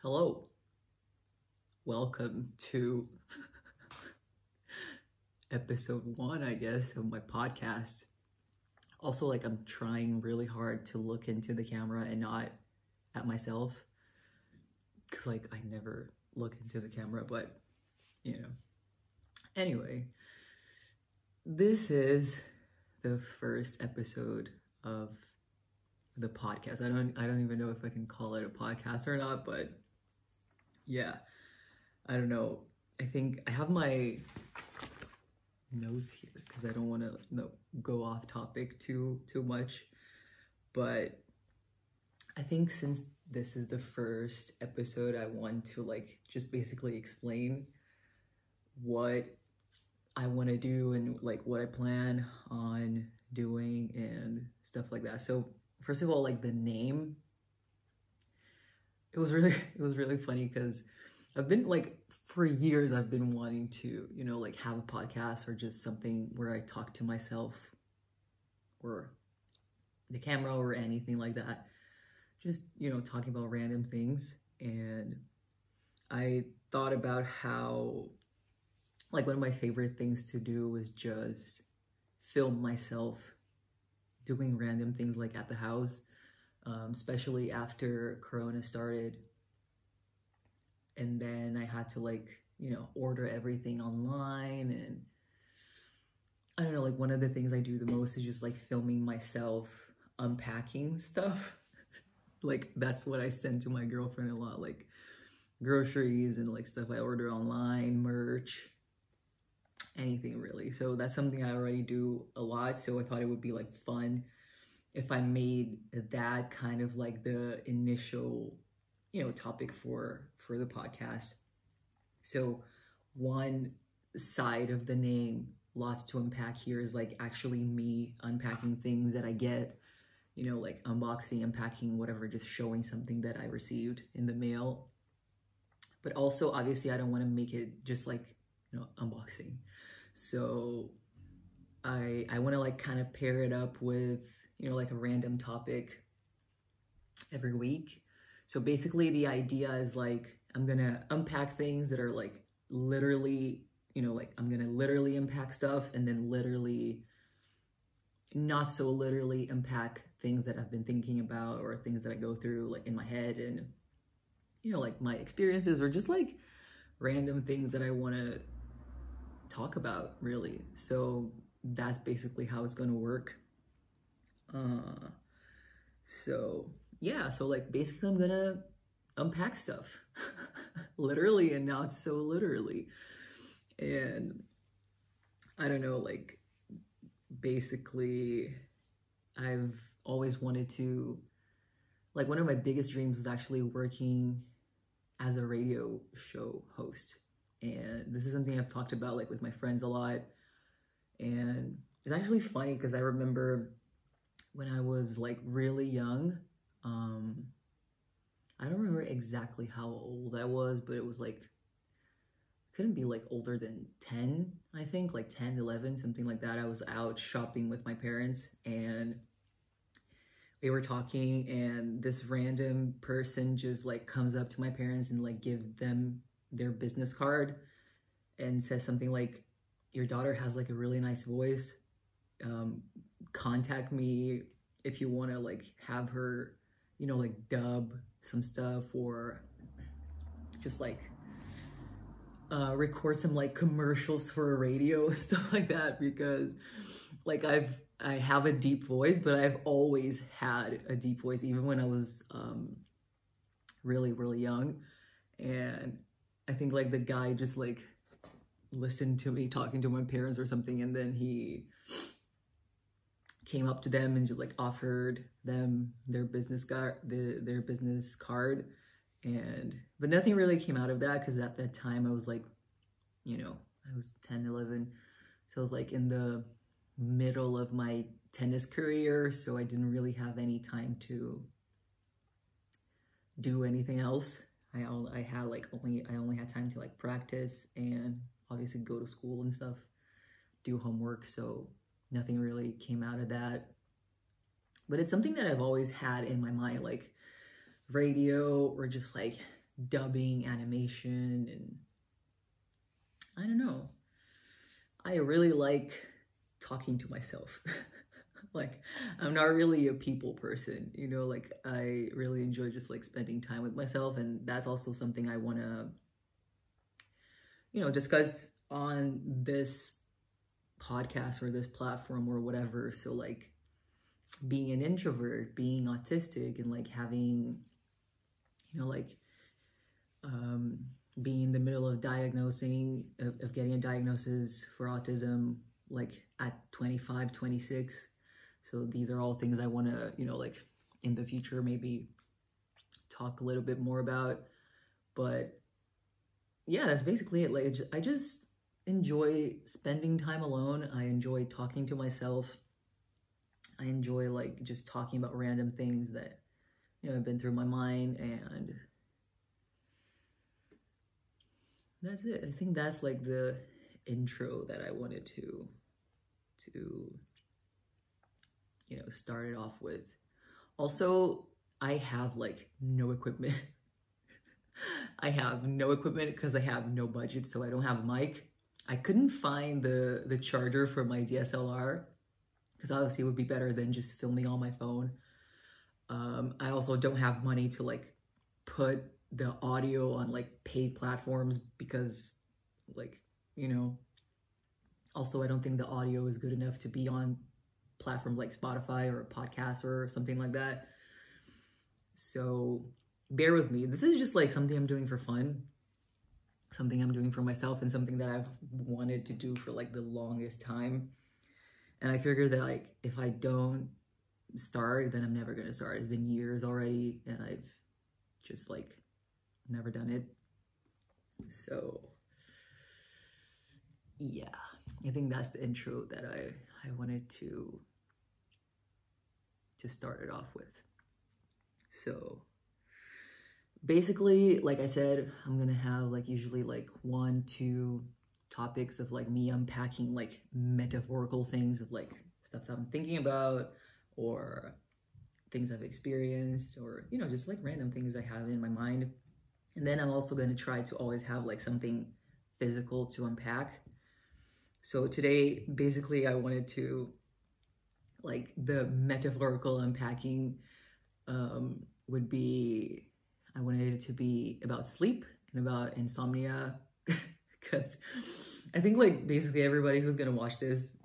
Hello, welcome to episode 1, I guess, of my podcast. Also, like, I'm trying really hard to look into the camera and not at myself, because, like, I never look into the camera, but, you know. Anyway, this is the first episode of the podcast. I don't even know if I can call it a podcast or not, but yeah, I don't know. I think I have my notes here because I don't want to go off topic too much, but I think since this is the first episode, I want to like just basically explain what I want to do and like what I plan on doing and stuff like that. So first of all, like the name, it was really funny because I've been like, for years I've been wanting to, you know, like have a podcast or just something where I talk to myself or the camera or anything like that. Just, you know, talking about random things. And I thought about how, like, one of my favorite things to do was just film myself doing random things like at the house. Especially after Corona started, and then I had to like, you know, order everything online, and I don't know, like one of the things I do the most is just like filming myself unpacking stuff. Like that's what I send to my girlfriend a lot, like groceries and like stuff I order online, merch, anything really. So that's something I already do a lot, so I thought it would be like fun if I made that kind of like the initial, you know, topic for the podcast. So one side of the name, Lots to Unpack Here, is like actually me unpacking things that I get, you know, like unboxing, unpacking, whatever, just showing something that I received in the mail. But also, obviously, I don't want to make it just like, you know, unboxing. So I want to like kind of pair it up with, you know, like a random topic every week. So basically the idea is like, I'm gonna unpack things that are like literally, you know, like I'm gonna literally unpack stuff and then literally, not so literally unpack things that I've been thinking about or things that I go through like in my head and, you know, like my experiences or just like random things that I want to talk about really. So that's basically how it's going to work. So yeah, so like basically I'm gonna unpack stuff literally and not so literally. And I don't know, like basically I've always wanted to, like one of my biggest dreams was actually working as a radio show host. And this is something I've talked about like with my friends a lot. And it's actually funny because I remember when I was like really young, I don't remember exactly how old I was, but it was like, couldn't be like older than 10, I think, like 10, 11, something like that. I was out shopping with my parents and we were talking and this random person just like comes up to my parents and like gives them their business card and says something like, your daughter has like a really nice voice. Contact me if you want to like have her, you know, like dub some stuff or just like record some like commercials for a radio and stuff like that, because like I have a deep voice, but I've always had a deep voice even when I was really young. And I think like the guy just like listened to me talking to my parents or something, and then he came up to them and just like offered them their business card, their business card. And but nothing really came out of that because at that time I was like, you know, I was 10, 11, so I was like in the middle of my tennis career, so I didn't really have any time to do anything else. I only had time to like practice and obviously go to school and stuff, do homework, so nothing really came out of that. But it's something that I've always had in my mind, like radio or just like dubbing, animation, and I don't know. I really like talking to myself. Like, I'm not really a people person, you know, like I really enjoy just like spending time with myself. And that's also something I want to, you know, discuss on this podcast or this platform or whatever. So like being an introvert, being autistic, and like having, you know, like being in the middle of diagnosing, of getting a diagnosis for autism, like at 25, 26. So these are all things I want to, you know, like in the future, maybe talk a little bit more about. But yeah, that's basically it. Like, I just enjoy spending time alone. I enjoy talking to myself. I enjoy like just talking about random things that, you know, have been through my mind, and that's it. I think that's like the intro that I wanted to you know, start it off with. Also, I have like no equipment. I have no equipment because I have no budget, so I don't have a mic. I couldn't find the charger for my DSLR, because obviously it would be better than just filming on my phone. I also don't have money to like put the audio on like paid platforms, because like, you know, also I don't think the audio is good enough to be on platforms like Spotify or a podcast or something like that. So bear with me. This is just like something I'm doing for fun, something I'm doing for myself, and something that I've wanted to do for like the longest time. And I figured that like if I don't start, then I'm never gonna start. It's been years already and I've just like never done it. So yeah, I think that's the intro that I wanted to start it off with. So basically, like I said, I'm gonna have like usually like 1-2 topics of like me unpacking like metaphorical things of like stuff that I'm thinking about, or things I've experienced, or, you know, just like random things I have in my mind. And then I'm also going to try to always have like something physical to unpack. So today, basically, I wanted to, like, the metaphorical unpacking would be, I wanted it to be about sleep and about insomnia, because I think like basically everybody who's going to watch this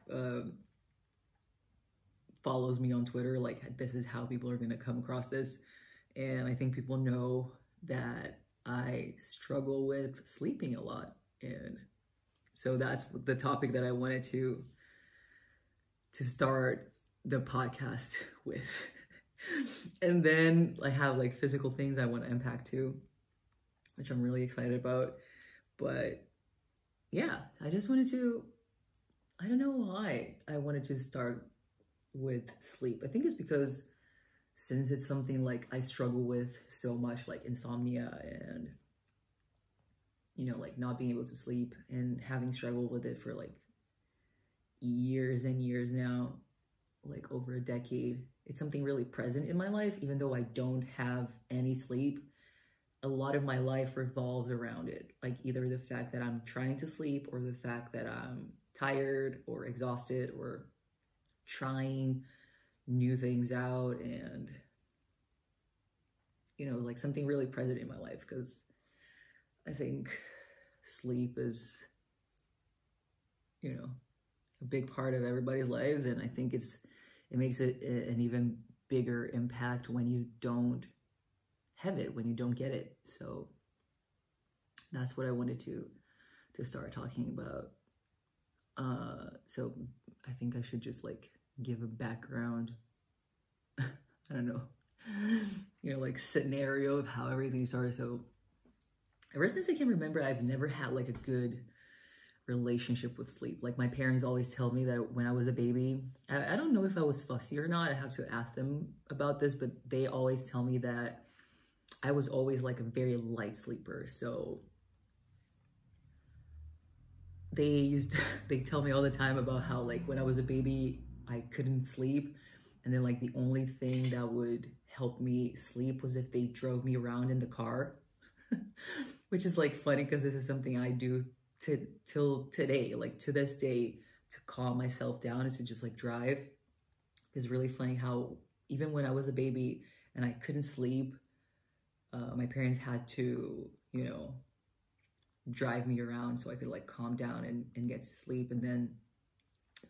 follows me on Twitter. Like, this is how people are going to come across this. And I think people know that I struggle with sleeping a lot. And so that's the topic that I wanted to start the podcast with. And then I have like physical things I want to unpack too, which I'm really excited about. But yeah, I just wanted to, I don't know why I wanted to start with sleep. I think it's because since it's something like I struggle with so much, like insomnia and, you know, like not being able to sleep, and having struggled with it for like years and years now, like over a decade. It's something really present in my life. Even though I don't have any sleep, a lot of my life revolves around it. Like either the fact that I'm trying to sleep, or the fact that I'm tired or exhausted, or trying new things out, and, you know, like something really present in my life, because I think sleep is, you know, a big part of everybody's lives. And I think it makes it an even bigger impact when you don't have it, when you don't get it. So that's what I wanted to start talking about. So I think I should just like give a background, I don't know, you know, like scenario of how everything started. So ever since I can remember, I've never had like a good relationship with sleep. Like my parents always tell me that when I was a baby, I don't know if I was fussy or not, I have to ask them about this, but they always tell me that I was always like a very light sleeper. So they tell me all the time about how like when I was a baby, I couldn't sleep. And then like the only thing that would help me sleep was if they drove me around in the car. which is like funny because this is something I do till today, like to this day, to calm myself down is to just like drive. It's really funny how even when I was a baby and I couldn't sleep, my parents had to, you know, drive me around so I could like calm down and get to sleep. And then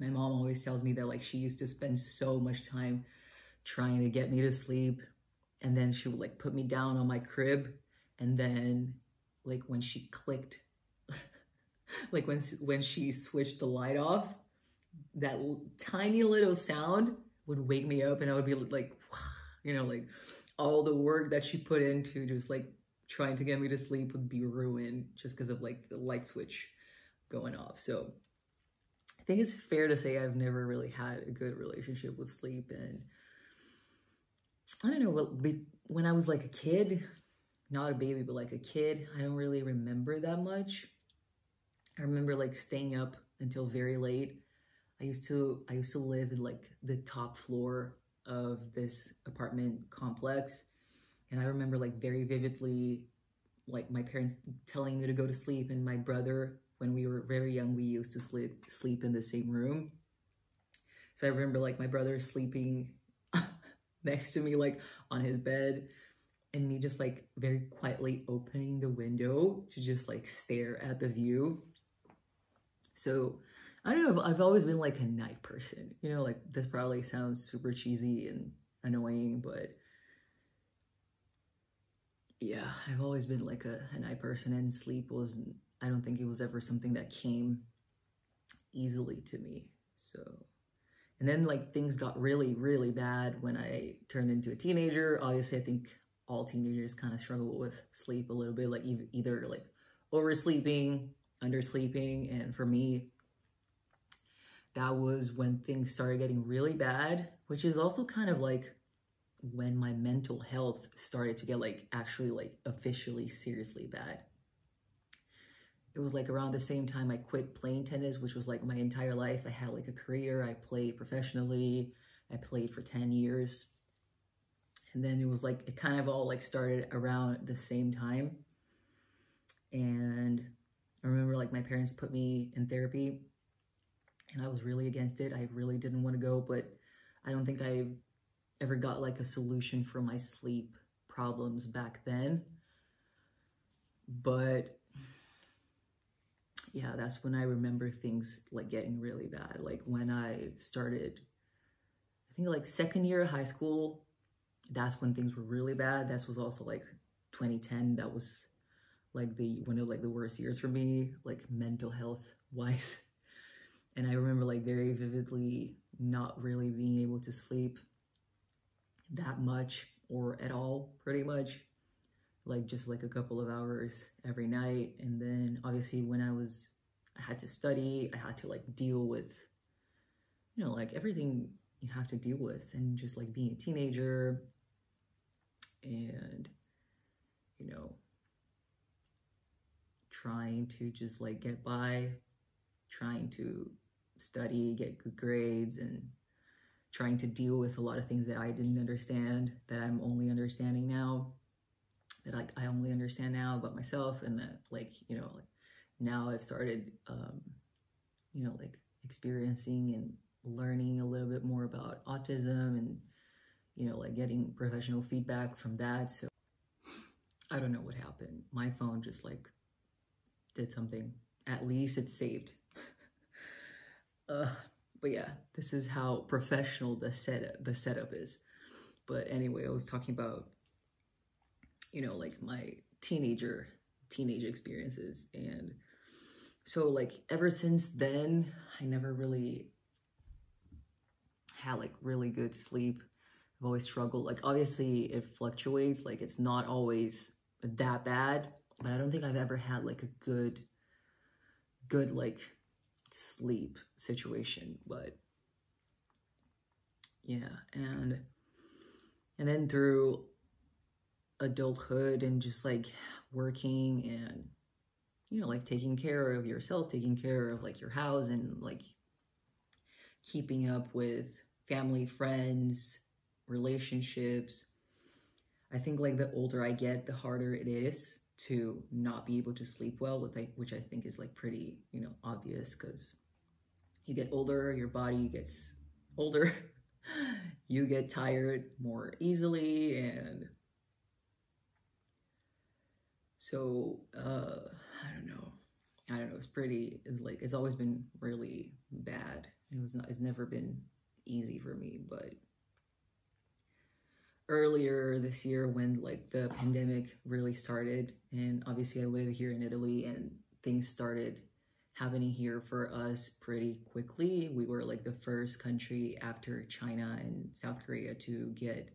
my mom always tells me that like she used to spend so much time trying to get me to sleep, and then she would like put me down on my crib, and then like when she clicked like when she switched the light off, that tiny little sound would wake me up, and I would be like, you know, like all the work that she put into just like trying to get me to sleep would be ruined just because of like the light switch going off. So I think it's fair to say I've never really had a good relationship with sleep. And I don't know, when I was like a kid, not a baby, but like a kid, I don't really remember that much. I remember like staying up until very late. I used to live in like the top floor of this apartment complex. And I remember like very vividly, like my parents telling me to go to sleep, and my brother, when we were very young, we used to sleep in the same room. So I remember like my brother sleeping next to me, like on his bed, and me just like very quietly opening the window to just like stare at the view. So I don't know, I've always been like a night person, you know, like this probably sounds super cheesy and annoying, but yeah, I've always been like a night person, and sleep was, I don't think it was ever something that came easily to me. So, and then like things got really, really bad when I turned into a teenager. Obviously, I think all teenagers kind of struggle with sleep a little bit, like either like oversleeping, undersleeping. And for me, that was when things started getting really bad, which is also kind of like when my mental health started to get like actually like officially seriously bad. It was like around the same time I quit playing tennis, which was like my entire life. I had like a career. I played professionally. I played for 10 years. And then it was like, it kind of all like started around the same time. And I remember like my parents put me in therapy, and I was really against it. I really didn't want to go, but I don't think I ever got like a solution for my sleep problems back then. But yeah, that's when I remember things like getting really bad. Like when I started, I think like second year of high school, that's when things were really bad. That was also like 2010. That was like one of like the worst years for me, like mental health wise. And I remember like very vividly not really being able to sleep that much or at all, pretty much. Like just like a couple of hours every night. And then obviously when I had to study, I had to like deal with, you know, like everything you have to deal with, and just like being a teenager and, you know, trying to just like get by, trying to study, get good grades, and trying to deal with a lot of things that I didn't understand, that I'm only understanding now, that like I only understand now about myself. And that like, you know, like now I've started, you know, like experiencing and learning a little bit more about autism, and, you know, like getting professional feedback from that. So I don't know what happened. My phone just like did something. At least it's saved. But yeah, this is how professional the setup is. But anyway, I was talking about, you know, like my teenage experiences. And so like ever since then, I never really had like really good sleep. I've always struggled. Like obviously it fluctuates, like it's not always that bad, but I don't think I've ever had like a good like sleep situation. But yeah, and then through adulthood and just like working and, you know, like taking care of yourself, taking care of like your house, and like keeping up with family, friends, relationships. I think like the older I get, the harder it is to not be able to sleep well, which I think is like pretty, you know, obvious, because you get older, your body gets older, you get tired more easily, and so I don't know, it's always been really bad. It's never been easy for me. But earlier this year, when like the pandemic really started, and obviously I live here in Italy, and things started happening here for us pretty quickly. We were like the first country after China and South Korea to get,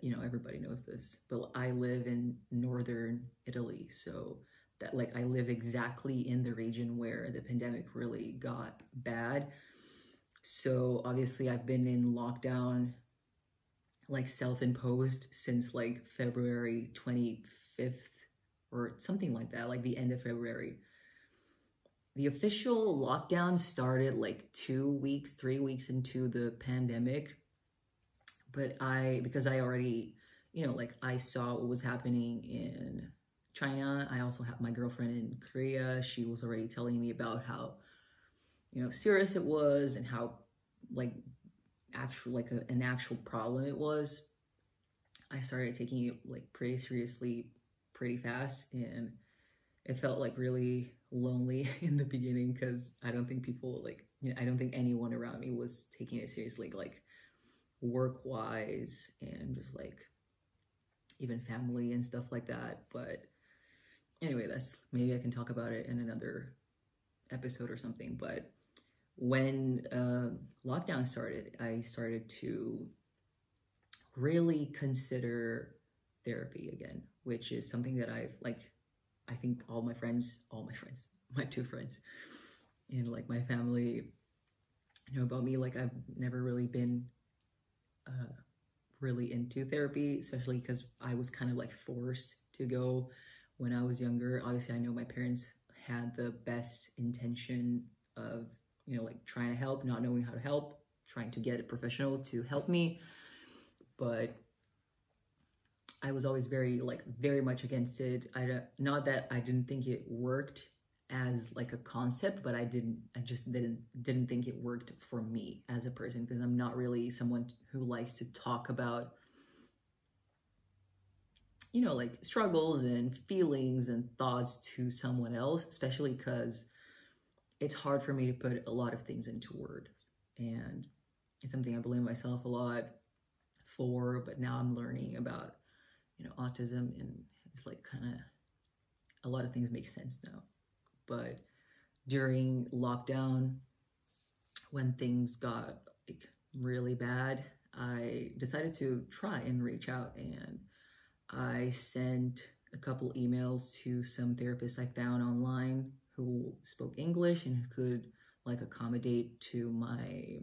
you know, everybody knows this, but I live in northern Italy, so that like I live exactly in the region where the pandemic really got bad. So obviously I've been in lockdown, like self-imposed, since like February 25th or something like that, like the end of February. The official lockdown started like 2 weeks, 3 weeks into the pandemic. But because I already, you know, like I saw what was happening in China. I also have my girlfriend in Korea. She was already telling me about how, you know, serious it was, and how like an actual problem it was. I started taking it like pretty seriously pretty fast, and it felt like really lonely in the beginning, because I don't think people like, you know, I don't think anyone around me was taking it seriously, like work-wise, and just like even family and stuff like that. But anyway, maybe I can talk about it in another episode or something. But when lockdown started, I started to really consider therapy again, which is something that I think my 2 friends and like my family know about me. Like I've never really been really into therapy, especially because I was kind of like forced to go when I was younger. Obviously, I know my parents had the best intention of, you know, like trying to help, not knowing how to help, trying to get a professional to help me. But I was always very much against it. Not that I didn't think it worked as like a concept, but I just didn't think it worked for me as a person, because I'm not really someone who likes to talk about, you know, like struggles and feelings and thoughts to someone else, especially because it's hard for me to put a lot of things into words. And it's something I blame myself a lot for, but now I'm learning about, you know, autism, and it's like kind of a lot of things make sense now. But during lockdown, when things got like really bad, I decided to try and reach out, and I sent a couple emails to some therapists I found online who spoke English and who could like accommodate to my,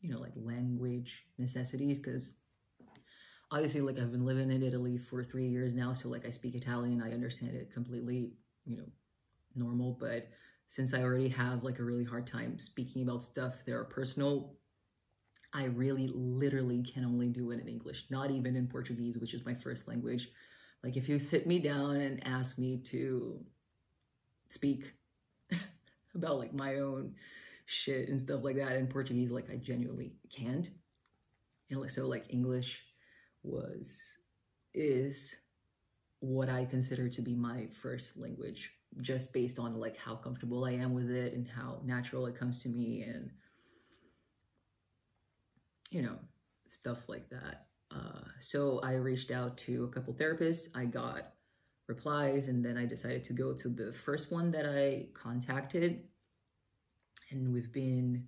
you know, like language necessities, because obviously like I've been living in Italy for 3 years now, so like I speak Italian, I understand it completely, you know, normal. But since I already have like a really hard time speaking about stuff that are personal, I really literally can only do it in English, not even in Portuguese, which is my first language. Like if you sit me down and ask me to speak about like my own shit and stuff like that in Portuguese, like I genuinely can't. And so like English is what I consider to be my first language, just based on like how comfortable I am with it and how natural it comes to me, and you know, stuff like that. So I reached out to a couple therapists, I got replies, and then I decided to go to the first one that I contacted, and we've been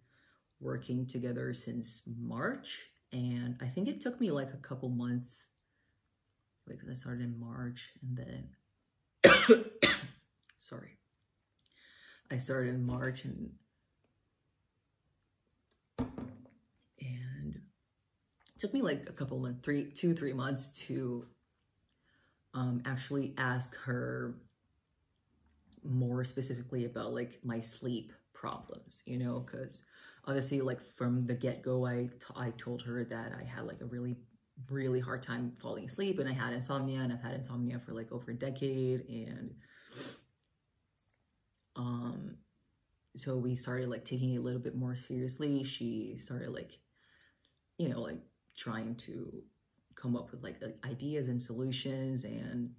working together since March. And I think it took me like a couple months, because I started in March, and then sorry, I started in March, and it took me like a couple months, 2-3 months to actually ask her more specifically about like my sleep problems, you know, because obviously like from the get-go I told her that I had like a really really hard time falling asleep, and I had insomnia, and I've had insomnia for like over a decade. And so we started like taking it a little bit more seriously. She started like, you know, like trying to come up with like ideas and solutions. And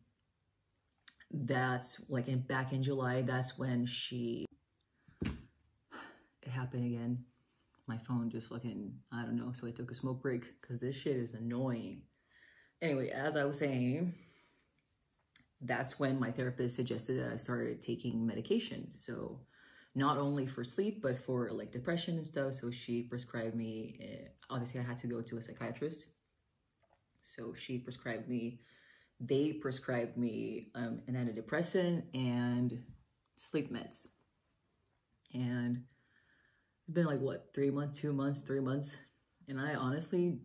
that's like back in July, that's when it happened again. My phone just fucking, I don't know. So I took a smoke break because this shit is annoying. Anyway, as I was saying, that's when my therapist suggested that I started taking medication. So not only for sleep, but for like depression and stuff. So she prescribed me, obviously I had to go to a psychiatrist. So they prescribed me an antidepressant and sleep meds. And it's been like, what, 3 months, 2 months, 3 months. And I honestly,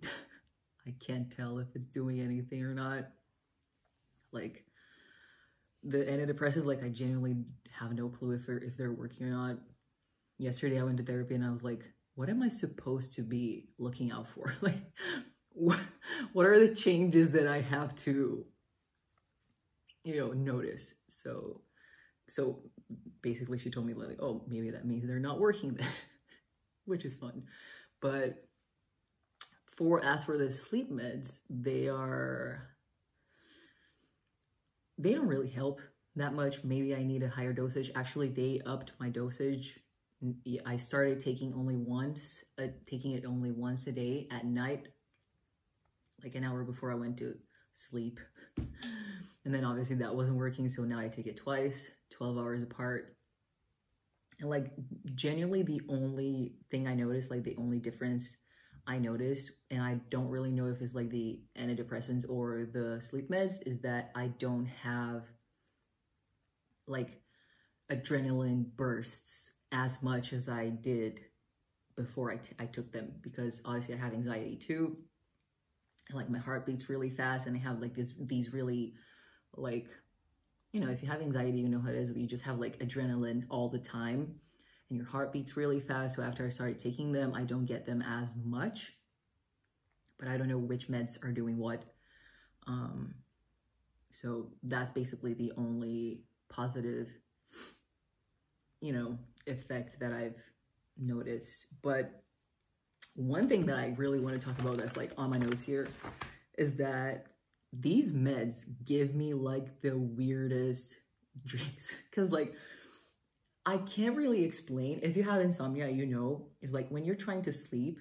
I can't tell if it's doing anything or not. Like, the antidepressants, like, I genuinely have no clue if they're working or not. Yesterday I went to therapy and I was like, what am I supposed to be looking out for? Like, what are the changes that I have to, you know, notice? So basically she told me like, oh, maybe that means they're not working then, which is fun. But as for the sleep meds, they don't really help that much. Maybe I need a higher dosage. Actually, they upped my dosage. I started taking it only once a day at night, like an hour before I went to sleep. And then obviously that wasn't working. So now I take it twice, 12 hours apart. And like genuinely the only thing I noticed, like the only difference I noticed, and I don't really know if it's like the antidepressants or the sleep meds, is that I don't have like adrenaline bursts as much as I did before I took them, because obviously I have anxiety too. And like my heart beats really fast, and I have like these really, like, you know, if you have anxiety, you know how it is. You just have like adrenaline all the time and your heart beats really fast. So after I started taking them, I don't get them as much, but I don't know which meds are doing what. So that's basically the only positive, you know, effect that I've noticed. But one thing that I really want to talk about that's like on my nose here is that these meds give me like the weirdest dreams. Cause like, I can't really explain. If you have insomnia, you know, it's like when you're trying to sleep,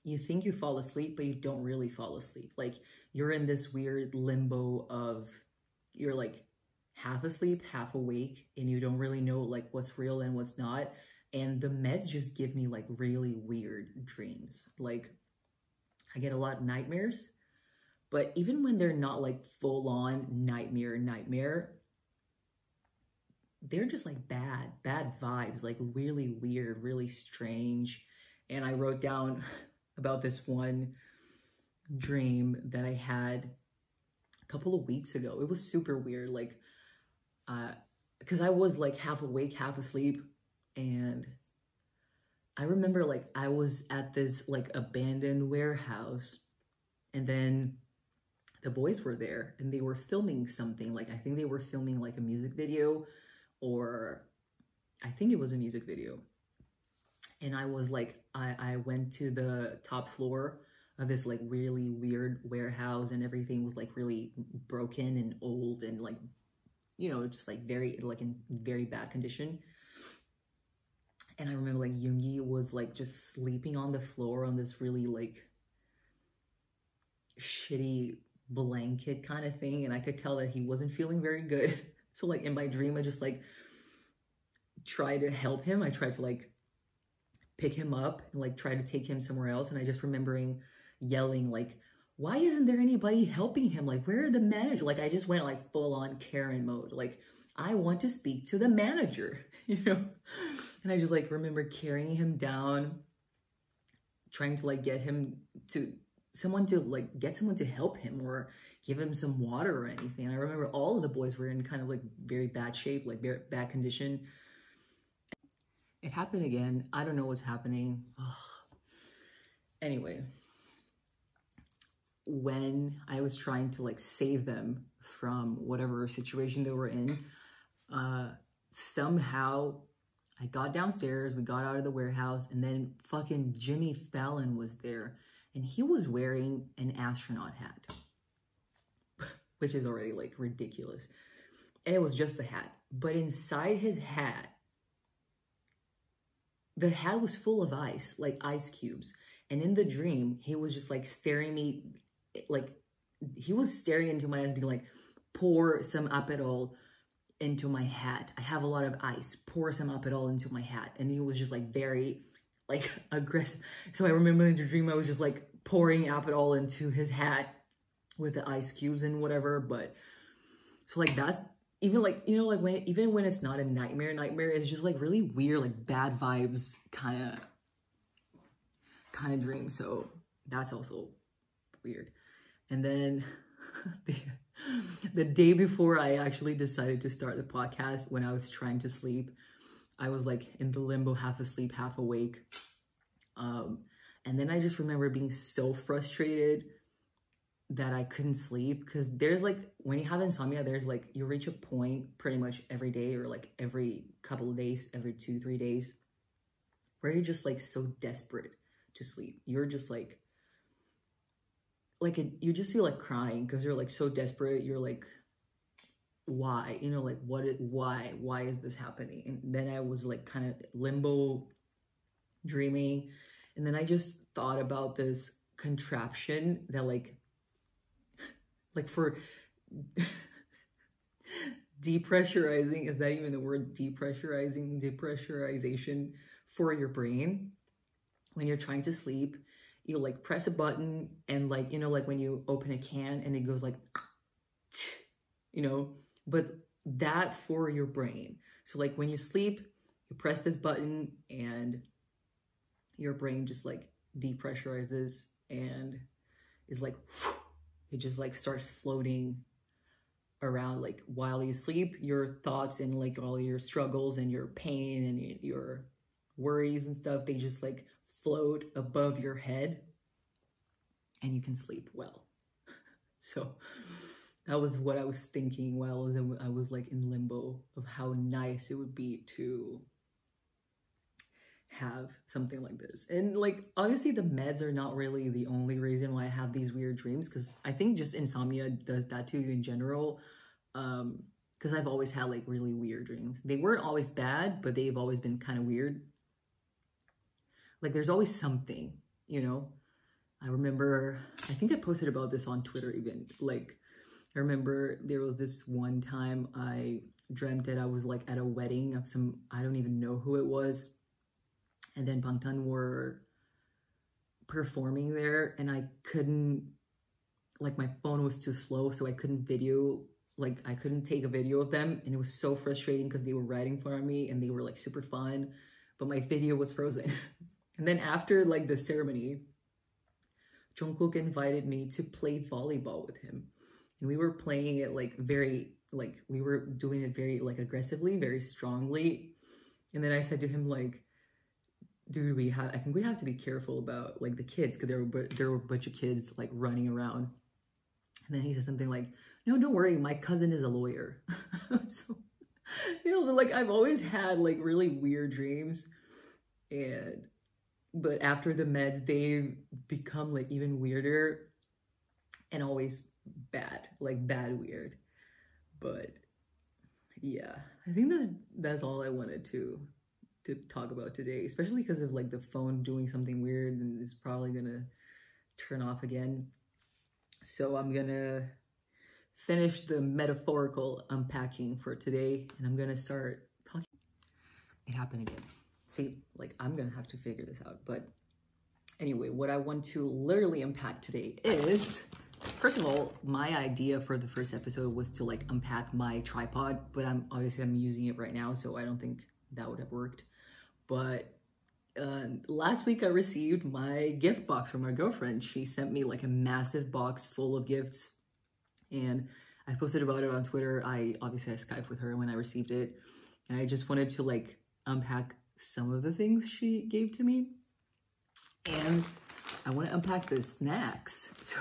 you think you fall asleep, but you don't really fall asleep. Like you're in this weird limbo of, you're like half asleep, half awake, and you don't really know like what's real and what's not. And the meds just give me like really weird dreams. Like I get a lot of nightmares, but even when they're not like full on nightmare, they're just like bad vibes, like really weird, really strange. And I wrote down about this one dream that I had a couple of weeks ago. It was super weird, like, because I was like half awake, half asleep. And I remember like I was at this like abandoned warehouse, and then the boys were there and they were filming something. Like I think they were filming like a music video, or I think it was a music video. And I was like, I went to the top floor of this like really weird warehouse, and everything was like really broken and old and like, you know, just like very, like in very bad condition. And I remember like Yoongi was like just sleeping on the floor on this really like shitty blanket kind of thing. And I could tell that he wasn't feeling very good. So like in my dream, I just like tried to help him. I tried to like pick him up and like try to take him somewhere else. And I just remembering yelling like, why isn't there anybody helping him? Like, where are the manager? Like I just went like full on Karen mode. Like I want to speak to the manager, you know? And I just like remember carrying him down, trying to like get someone to help him or give him some water or anything. I remember all of the boys were in kind of like very bad shape, like very bad condition. It happened again. I don't know what's happening. Ugh. Anyway, when I was trying to like save them from whatever situation they were in, somehow I got downstairs, we got out of the warehouse, and then fucking Jimmy Fallon was there, and he was wearing an astronaut hat, which is already like ridiculous. And it was just the hat, but inside his hat, the hat was full of ice, like ice cubes. And in the dream, he was just like staring me, like he was staring into my eyes, being like, pour some Aperol into my hat. I have a lot of ice. Pour some Aperol into my hat. And he was just like very like aggressive. So I remember in the dream, I was just like pouring Aperol into his hat with the ice cubes and whatever. But so like that's even like, you know, like even when it's not a nightmare, it's just like really weird, like bad vibes kind of dream. So that's also weird. And then the day before I actually decided to start the podcast, when I was trying to sleep, I was like in the limbo, half asleep, half awake. And then I just remember being so frustrated that I couldn't sleep, because there's like, when you have insomnia, there's like, you reach a point pretty much every day, or like every couple of days, every 2-3 days, where you're just like so desperate to sleep. You're just like you just feel like crying because you're like so desperate. You're like, why? You know, like why is this happening? And then I was like kind of limbo dreaming. And then I just thought about this contraption that like for depressurizing, is that even the word? Depressurization for your brain. When you're trying to sleep, you like press a button, and like, you know, like when you open a can and it goes like, you know, but that for your brain. So like when you sleep, you press this button and your brain just like depressurizes and is like, it just like starts floating around. Like while you sleep, your thoughts and like all your struggles and your pain and your worries and stuff, they just like float above your head and you can sleep well. So that was what I was thinking while I was like in limbo, of how nice it would be to have something like this. And like, obviously the meds are not really the only reason why I have these weird dreams, because I think just insomnia does that to you in general. Because I've always had like really weird dreams. They weren't always bad, but they've always been kind of weird. Like there's always something, you know. I remember, I think I posted about this on Twitter even. Like, I remember there was this one time I dreamt that I was like at a wedding of some, I don't even know who it was. And then Bangtan were performing there, and I couldn't, like my phone was too slow, so I couldn't video, like I couldn't take a video of them. And it was so frustrating because they were right in front of me and they were like super fun, but my video was frozen. And then after like the ceremony, Jungkook invited me to play volleyball with him. And we were playing it like very, like we were doing it very like aggressively, very strongly. And then I said to him like, dude, I think we have to be careful about like the kids, because there were a bunch of kids like running around. And then he said something like, no, don't worry, my cousin is a lawyer. So, you know, so like I've always had like really weird dreams, but after the meds, they've become like even weirder and always bad, like bad weird. But yeah, I think that's all I wanted to talk about today, especially because of like the phone doing something weird and it's probably gonna turn off again. So I'm gonna finish the metaphorical unpacking for today, and I'm gonna start talking. It happened again. See, like I'm gonna have to figure this out. But anyway, what I want to literally unpack today is, first of all, my idea for the first episode was to like unpack my tripod, but I'm using it right now, so I don't think that would have worked. But last week I received my gift box from my girlfriend. She sent me like a massive box full of gifts, and I posted about it on Twitter. I Skyped with her when I received it, and I just wanted to like unpack some of the things she gave to me. And I want to unpack the snacks. So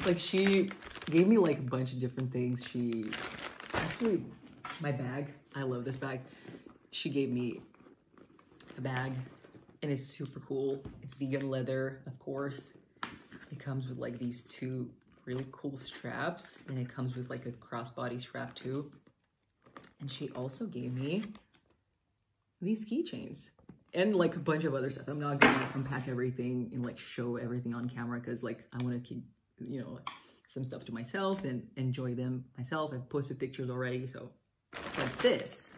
Like, she gave me like a bunch of different things. She actually, my bag, I love this bag. She gave me a bag and it's super cool. It's vegan leather, of course. It comes with like these two really cool straps, and it comes with like a crossbody strap too. And she also gave me these keychains and like a bunch of other stuff. I'm not gonna unpack everything and like show everything on camera because like I want to keep, you know, some stuff to myself and enjoy them myself. I've posted pictures already, so like this,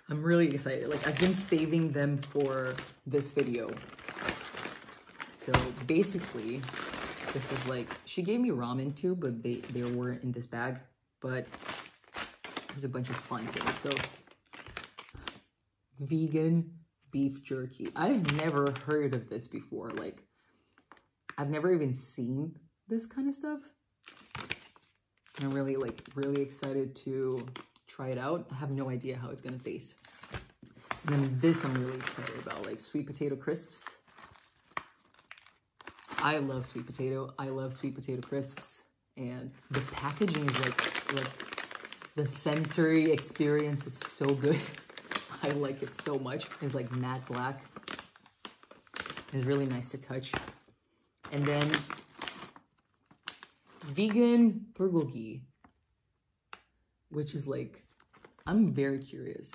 I'm really excited. Like, I've been saving them for this video. So basically, this is like, she gave me ramen too, but they weren't in this bag, but there's a bunch of fun things. So vegan beef jerky. I've never heard of this before. Like, I've never even seen this kind of stuff. I'm really excited to try it out. I have no idea how it's gonna taste. And then this I'm really excited about, like sweet potato crisps. I love sweet potato. I love sweet potato crisps. And the packaging is like the sensory experience is so good. I like it so much. It's like matte black. It's really nice to touch. And then vegan bulgogi, which is like, I'm very curious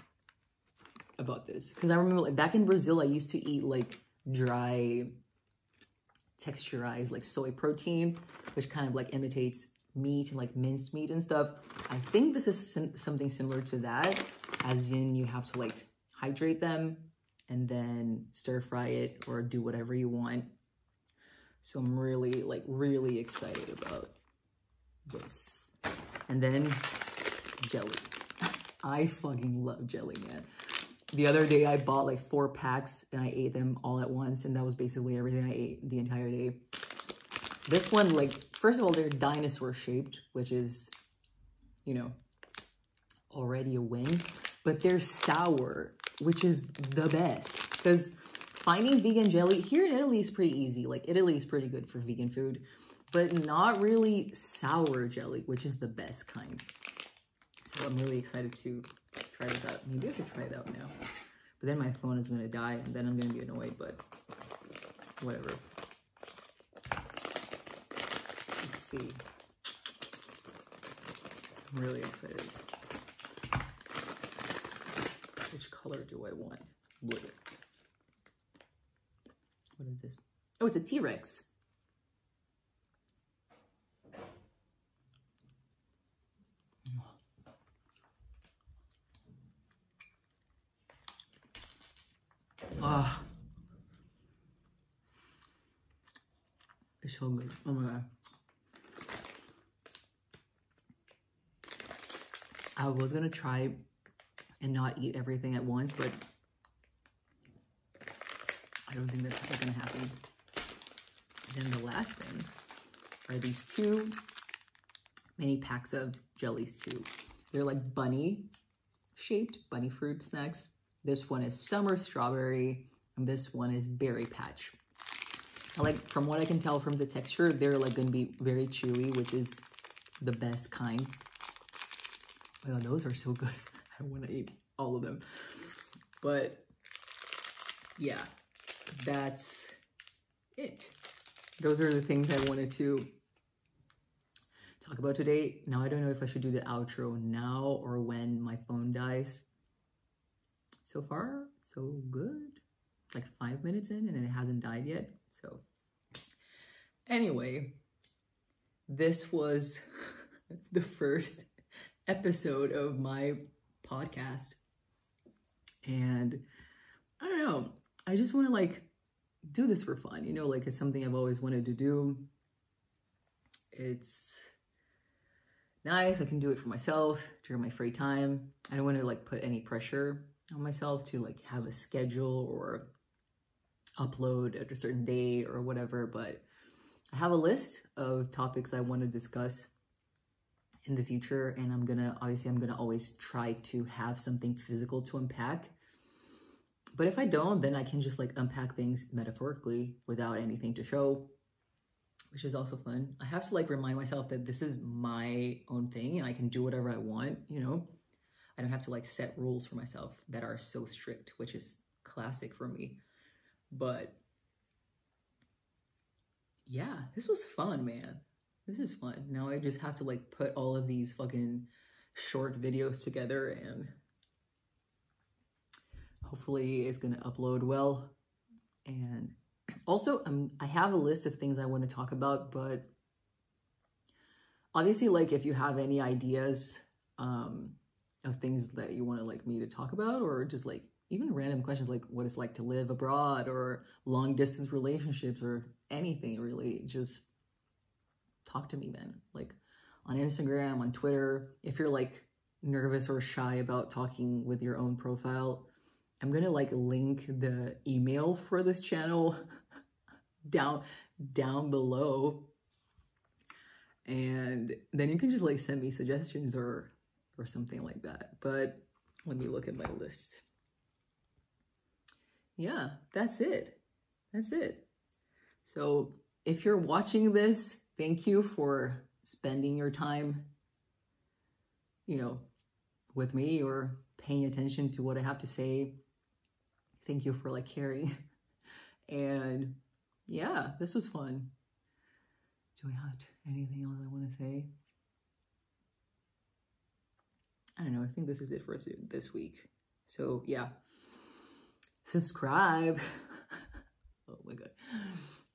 about this because I remember like back in Brazil, I used to eat like dry, texturized like soy protein, which kind of like imitates meat and like minced meat and stuff. I think this is something similar to that, as in you have to like hydrate them and then stir fry it or do whatever you want. So I'm really excited about this. And then jelly. I fucking love jelly, man. The other day I bought like 4 packs and I ate them all at once, and that was basically everything I ate the entire day. This one, like, first of all, they're dinosaur shaped, which is, you know, already a win, but they're sour, which is the best. Because finding vegan jelly here in Italy is pretty easy. Like, Italy is pretty good for vegan food, but not really sour jelly, which is the best kind. So I'm really excited to try this out. Maybe I should try it out now. But then my phone is going to die, and then I'm going to be annoyed, but whatever. Let's see. I'm really excited. Which color do I want? Blue. What is this? Oh, it's a T-Rex. Ah, it's so good. Oh my god. I was gonna try and not eat everything at once, but I don't think that's gonna happen. And then the last things are these 2 mini packs of jellies too. They're like bunny shaped, bunny fruit snacks. This one is summer strawberry, and this one is berry patch. I like, from what I can tell from the texture, they're like gonna be very chewy, which is the best kind. Oh, those are so good. I want to eat all of them. But yeah, that's it. Those are the things I wanted to talk about today. Now I don't know if I should do the outro now or when my phone dies. So far, so good. It's like 5 minutes in and it hasn't died yet. So anyway, this was the first episode of my podcast. And I don't know, I just want to like do this for fun, you know, like it's something I've always wanted to do. It's nice, I can do it for myself during my free time. I don't want to like put any pressure on myself to like have a schedule or upload at a certain date or whatever, but I have a list of topics I want to discuss in the future, and I'm gonna always try to have something physical to unpack. But if I don't, then I can just like unpack things metaphorically without anything to show. which is also fun. I have to like remind myself that this is my own thing and I can do whatever I want, you know? I don't have to like set rules for myself that are so strict, which is classic for me. But yeah, this was fun, man. This is fun. Now I just have to like put all of these fucking short videos together and hopefully it's gonna upload well. And also, I have a list of things I want to talk about, but obviously, like, if you have any ideas of things that you want to like me to talk about, or just like even random questions like what it's like to live abroad or long distance relationships or anything really, just talk to me, man. Like on Instagram, on Twitter. If you're like nervous or shy about talking with your own profile, I'm gonna like link the email for this channel down below, and then you can just like send me suggestions or something like that. But let me look at my list. Yeah, that's it. So if you're watching this, thank you for spending your time, you know, with me or paying attention to what I have to say. Thank you for like caring. And yeah, this was fun. Do I have anything else I want to say? I don't know. I think this is it for this week. So yeah, subscribe. Oh my God.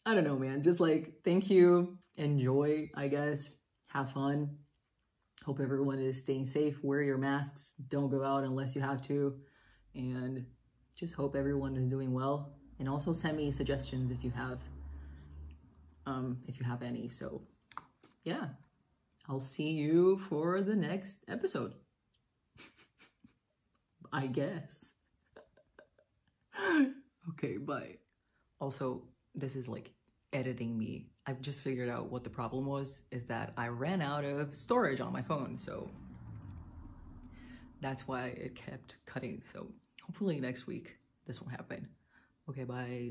I don't know, man. Just like, thank you. Enjoy, I guess. Have fun. Hope everyone is staying safe. Wear your masks. Don't go out unless you have to. And just hope everyone is doing well. And also send me suggestions if you have any. So yeah, I'll see you for the next episode. I guess. Okay, bye. Also, this is like editing me. I've just figured out what the problem was, is that I ran out of storage on my phone. So that's why it kept cutting. So hopefully next week this won't happen. Okay, bye.